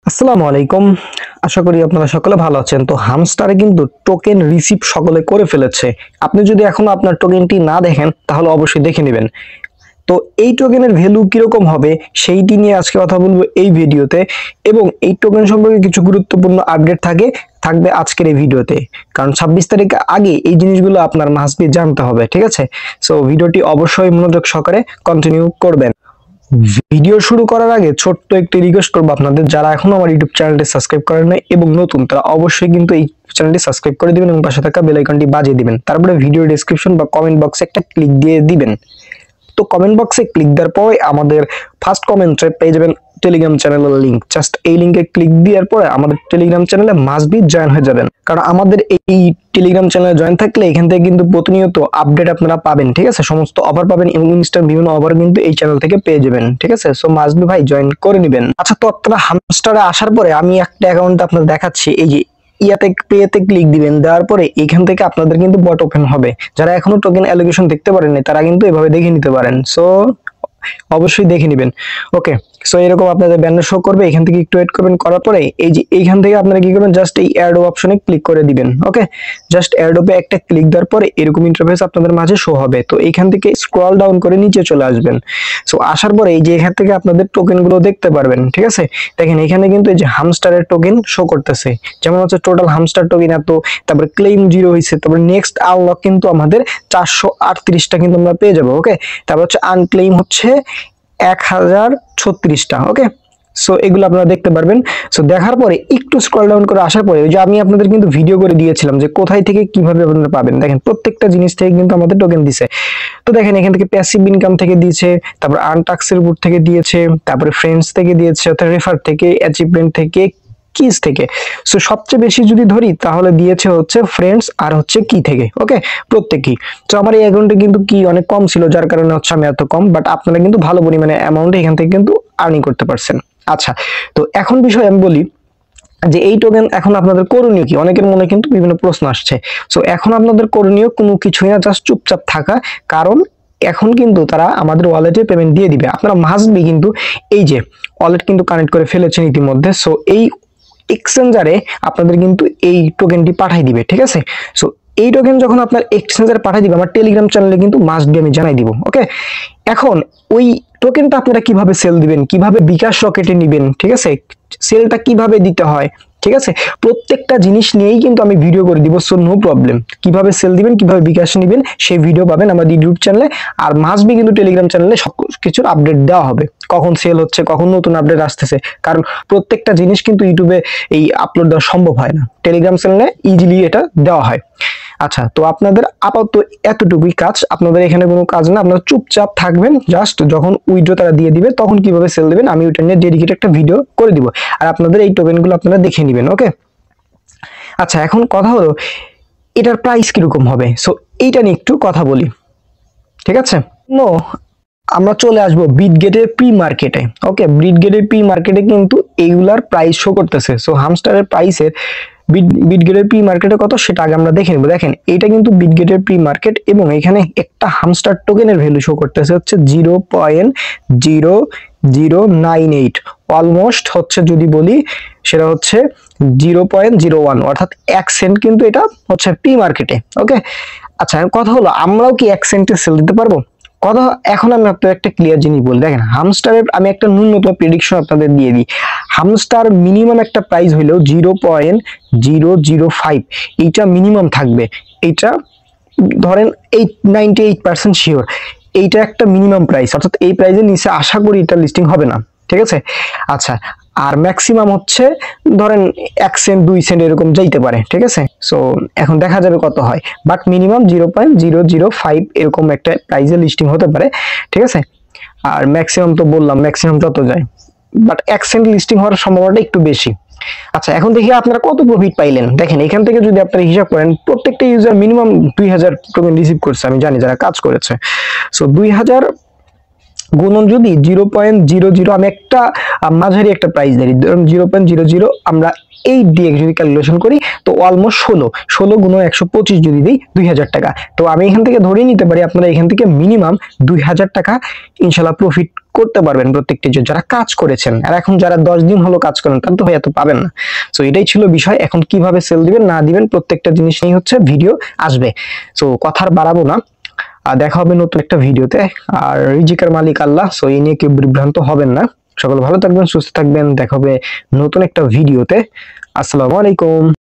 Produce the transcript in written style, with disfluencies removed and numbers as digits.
আসসালামু আলাইকুম। আশা করি আপনারা সকলে ভালো আছেন। তো হামস্টারে কিন্তু টোকেন রিসিভ সকলে করে ফেলেছে। আপনি যদি এখনো আপনার টোকেনটি না দেখেন তাহলে অবশ্যই দেখে নেবেন। তো এই টোকেনের ভ্যালু কিরকম হবে সেইটি নিয়ে আজকে কথা বলবো এই ভিডিওতে, এবং এই টোকেন সম্পর্কে কিছু গুরুত্বপূর্ণ আপডেট থাকবে আজকের এই ভিডিওতে। কারণ 26 তারিখ আগে এই জিনিসগুলো আপনার মাস্ট বি জানতে হবে, ঠিক আছে? সো ভিডিওটি অবশ্যই মনোযোগ সহকারে কন্টিনিউ করবেন। ভিডিও শুরু করার আগে ছোট্ট একটি রিকোয়েস্ট করবো আপনাদের, যারা এখনো আমার ইউটিউব চ্যানেলটি সাবস্ক্রাইব করেন নাই এবং নতুন, তারা অবশ্যই কিন্তু এই চ্যানেলটি সাবস্ক্রাইব করে দিবেন এবং পাশে থাকা বেল আইকনটি বাজিয়ে দিবেন। তারপরে ভিডিও ডেসক্রিপশন বা কমেন্ট বক্সে একটা ক্লিক দিয়ে দিবেন। তো কমেন্ট বক্সে ক্লিক দেওয়ার পরে আমাদের ফার্স্ট কমেন্টে পেয়ে যাবেন টেলিগ্রাম চ্যানেলের লিংক। জাস্ট এই লিংকে ক্লিক দেওয়ার পরে আমাদের টেলিগ্রাম চ্যানেলে মাস্ট বি জয়েন হয়ে যাবেন। কারণ আমাদের এই টেলিগ্রাম চ্যানেলে জয়েন থাকলে এখান থেকে কিন্তু প্রতিনিয়ত আপডেট আপনারা পাবেন, ঠিক আছে? সমস্ত অফার পাবেন এবং ইনস্ট্যান্ট বিভিন্ন অফার কিন্তু এই চ্যানেল থেকে পেয়ে যাবেন, ঠিক আছে? সো মাস্ট বি ভাই জয়েন করে নেবেন। আচ্ছা, তো আপনারা হামস্টারে আসার পরে আমি একটা অ্যাকাউন্ট আপনাদের দেখাচ্ছি। এই যে পেতে ক্লিক দিবেন, দেওয়ার পরে এখান থেকে আপনাদের কিন্তু বট ওপেন হবে। যারা এখনো টোকেন অ্যালোকেশন দেখতে পারেননি তারা কিন্তু এভাবে দেখে নিতে পারেন। সো অবশ্যই দেখে নেবেন। ওকে, সো এরকম আপনাদের ব্যানার শো করবে। এখান থেকে একটু ওয়েট করবেন, করার পরে এই যে এইখান থেকে আপনারা কি করবেন, জাস্ট এই অ্যাডো অপশনে ক্লিক করে দিবেন। ওকে, জাস্ট অ্যাডোপে একটা ক্লিক দেওয়ার পরে এরকম ইন্টারফেস আপনাদের মাঝে শো হবে। তো এইখান থেকে স্ক্রল ডাউন করে নিচে চলে আসবেন। সো আসার পরে এই যে এখান থেকে আপনাদের টোকেন গুলো দেখতে পারবেন, ঠিক আছে? দেখেন এখানে কিন্তু এই যে হামস্টারের টোকেন শো করতেছে, যেমন হচ্ছে টোটাল হামস্টার টোকেন এত, তারপরে ক্লেম 0 হয়েছে, তারপরে নেক্সট আনলক কিন্তু আমাদের 438টা কিন্তু আমরা পেয়ে যাবো। ওকে, তারপর হচ্ছে আনক্লেম হচ্ছে 1036টা। ওকে, সো এগুলো আপনারা দেখতে পারবেন। সো দেখার পরে একটু স্ক্রল ডাউন করে আসার পরে যে আমি আপনাদের কিন্তু ভিডিও করে দিয়েছিলাম যে কোথায় থেকে কিভাবে আপনারা পাবেন। দেখেন প্রত্যেকটা জিনিস থেকে কিন্তু আমাদের টোকেন দিছে। তো দেখেন এখান থেকে প্যাসিভ ইনকাম থেকে দিয়েছে, তারপর আনটাক্সের উপর থেকে দিয়েছে, তারপরে ফ্রেন্ডস থেকে দিয়েছে, অর্থাৎ রেফার থেকে, অ্যাচিভমেন্ট থেকে, কিস থেকে। সো সবচেয়ে বেশি যদি ধরি তাহলে দিয়েছে হচ্ছে ফ্রেন্ডস আর হচ্ছে কি থেকে। ওকে, প্রত্যেকই। তো আমার এই অ্যাকাউন্টে কিন্তু কি অনেক কম ছিল, যার কারণে হচ্ছে আমি এত কম, বাট আপনারা কিন্তু ভালো পরিমাণে অ্যামাউন্ট এখান থেকে কিন্তু আর্নিং করতে পারছেন। আচ্ছা, তো এখন বিষয় আমি বলি যে এই টোকেন এখন আপনাদের করণীয় কি। অনেকের মনে কিন্তু বিভিন্ন প্রশ্ন আসছে। সো এখন আপনাদের করণীয় কোনো কিছুই না, জাস্ট চুপচাপ থাকা। কারণ এখন কিন্তু তারা আমাদের ওয়ালেটে পেমেন্ট দিয়ে দিবে। আপনারা মাস্ট বি কিন্তু এই যে ওয়ালেট কিন্তু কানেক্ট করে ফেলেছেন ইতিমধ্যে। সো এই এক্সচেঞ্জারে আপনাদের কিন্তু এই টোকেনটি পাঠিয়ে দিবে, ঠিক আছে? সো এই টোকেন যখন আপনার এক্সচেঞ্জারে পাঠিয়ে দিবে, আমার টেলিগ্রাম চ্যানেলে কিন্তু মাস্ট বি আমি জানাই দিব। ওকে, এখন ওই টোকেনটা আপনারা কিভাবে সেল দিবেন, কিভাবে বিকাশ রকেটে নেবেন, ঠিক আছে? সেলটা কিভাবে দিতে হয়, ঠিক আছে? প্রত্যেকটা জিনিস নিয়েই কিন্তু আমি ভিডিও করে দিব। সো নো প্রবলেম, কিভাবে সেল দিবেন, কিভাবে বিকাশ নেবেন সেই ভিডিও পাবেন আমাদের ইউটিউব চ্যানেলে। আর মাস্ট বি কিন্তু টেলিগ্রাম চ্যানেলে সব কিছুর আপডেট দেওয়া হবে, কখন সেল হচ্ছে, কখন নতুন আপডেট আসতেছে। কারণ প্রত্যেকটা জিনিস কিন্তু ইউটিউবে এই আপলোড দেওয়া সম্ভব হয় না, টেলিগ্রাম চ্যানেলে ইজিলি এটা দেওয়া হয়। আচ্ছা, তো আপনাদের আপাতত এতটুকুই কাজ। আপনাদের এখানে কোনো কাজ না, আপনারা চুপচাপ থাকবেন। জাস্ট যখন উইথড্র তারা দিয়ে দিবে তখন কিভাবে সেল দিবেন আমি ওইটা নিয়ে ডেডিকেট একটা ভিডিও করে দিব, আর আপনাদের এই টোকেনগুলো আপনারা দেখে নেবেন। ওকে, আচ্ছা, এখন কথা হলো এটার প্রাইস কিরকম হবে। সো এইটা নিয়ে একটু কথা বলি, ঠিক আছে? আমরা চলে আসবো বিটগেটের প্রি মার্কেটে। ওকে, বিটগেটের প্রি মার্কেটে কিন্তু এইগুলার প্রাইস শো করতেছে। সো হামস্টারের প্রাইসের বিটগেটের প্রি মার্কেটে কত সেটা আগে আমরা দেখে নেব। দেখেন এটা কিন্তু বিটগেটের প্রি মার্কেট, এবং এখানে একটা হামস্টার টোকেনের ভ্যালু শো করতেছে হচ্ছে 0.0098, অলমোস্ট হচ্ছে যদি বলি সেটা হচ্ছে 0.01, অর্থাৎ 1 সেন্ট কিন্তু এটা হচ্ছে প্রি মার্কেটে। ওকে, আচ্ছা, কথা হলো আমরাও কি 1 সেন্টে সেল দিতে পারবো? কথা এখন আমি আপনাদের একটা ক্লিয়ার জিনিস বলি। দেখেন হামস্টারের আমি একটা ন্যূনতম প্রেডিকশন আপনাদের দিয়ে দিই। হামস্টার মিনিমাম একটা প্রাইস হইলেও 0.005, এইটা মিনিমাম থাকবে। এইটা ধরেন 98% শিওর এইটা একটা মিনিমাম প্রাইস, অর্থাৎ এই প্রাইসের নিচে আশা করি এটা লিস্টিং হবে না, ঠিক আছে? আচ্ছা, আর ম্যাক্সিমাম হচ্ছে ধরেন 1 সেন্ট 2 সেন্ট এরকম যাইতে পারে, ঠিক আছে? সো এখন দেখা যাবে কত হয়, বাট মিনিমাম 0.005 এরকম একটা প্রাইসে লিস্টিং হতে পারে, ঠিক আছে? আর ম্যাক্সিমাম তো বললাম, ম্যাক্সিমাম তত যায়, বাট 1 সেন্ট লিস্টিং হওয়ার সম্ভাবনাটা একটু বেশি। আচ্ছা, এখন দেখি আপনারা কত প্রফিট পাইলেন। দেখেন এখান থেকে যদি আপনারা হিসাব করেন, প্রত্যেকটা ইউজার মিনিমাম 2000 টোকেন রিসিভ করছে, আমি জানি যারা কাজ করেছে। সো 2000 গুণন যদি 0.00, আমি একটা মাঝারি একটা প্রাইস ধরি, ধরুন 0.00 আমরা এই দিয়ে যদি ক্যালকুলেশন করি তো অলমোস্ট 16 গুণন 125 যদি দিই 2000 টাকা। তো আমি এখান থেকে ধরেই নিতে পারি আপনারা এখান থেকে মিনিমাম 2000 টাকা ইনশাল্লাহ প্রফিট করতে পারবেন প্রত্যেকটি, যারা কাজ করেছেন। আর এখন যারা 10 দিন হলো কাজ করেন তারা তো এত পাবেন না। সো এটাই ছিল বিষয়। এখন কিভাবে সেল দিবেন না দিবেন প্রত্যেকটা জিনিস নিয়ে হচ্ছে ভিডিও আসবে। সো কথা আর বাড়াবো না, দেখা হবে নতুন একটা ভিডিওতে। আর রিজিকের মালিক আল্লাহ, সো এই নিয়ে কেউ বিভ্রান্ত হবেন না। সকলে ভালো থাকবেন, সুস্থ থাকবেন, দেখা হবে নতুন একটা ভিডিওতে। আসসালামু আলাইকুম।